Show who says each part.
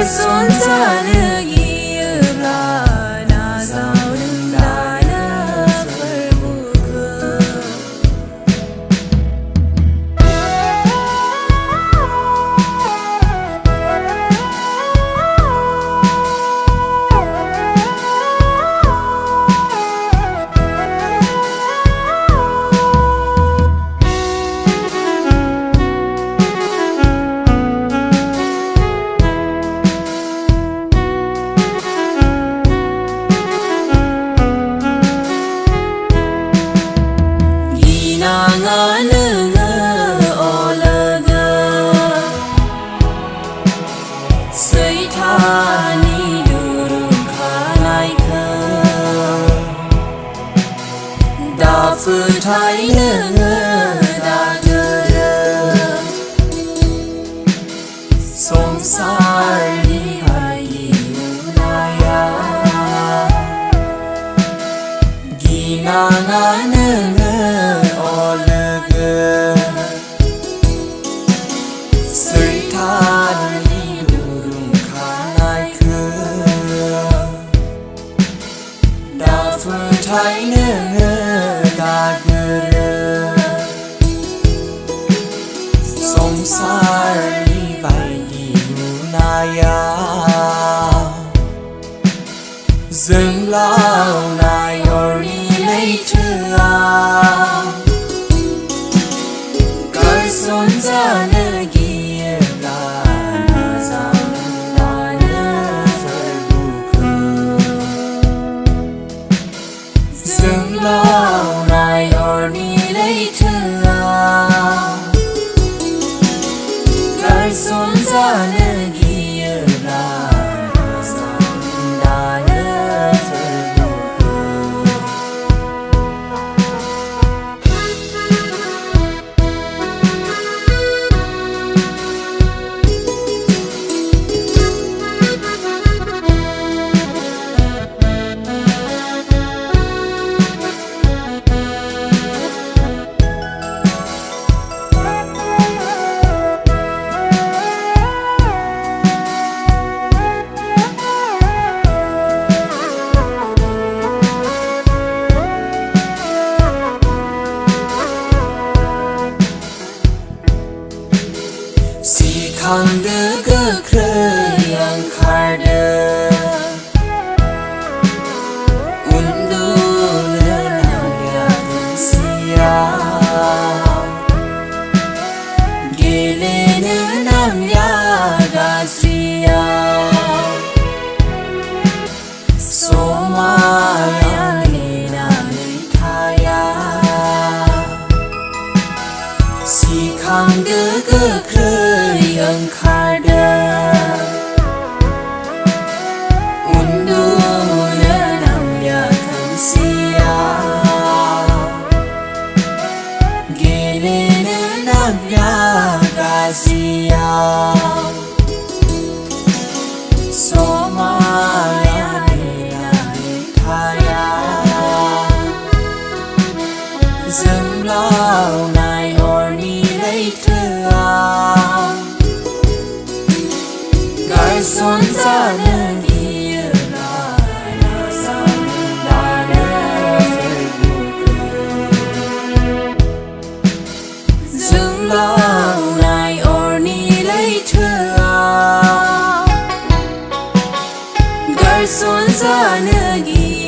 Speaker 1: son ra lagi na sao đừng đã na phải buka Phư thái nơ đã gỡ sông sai đi hay naya gina nơ o lơ gơ sơi than đi đường khá nai khơ đã phư thái nơ đã gỡ sông sai đi bay đi naya dừng lao nai ori later cởi son ra nơi kia là na sao là nơi phải buka dừng lao nai ori later cởi son ra nơi kia là na sao là nơi phải buka khang đơ gơ khơi ang khar đơ undu lơ nam ya sia gele lơ nam ya ga sia soma ya le na le thaya si khang đơ gơ khơi ang khar đơ undu lơ nam ya sia gele lơ nam ya ga sia soma ya le na le thaya dừng lao nai orni later cởi son ra nơi kia là na sao đã nơi phải buka dừng lao nai orni later cởi son ra nơi kia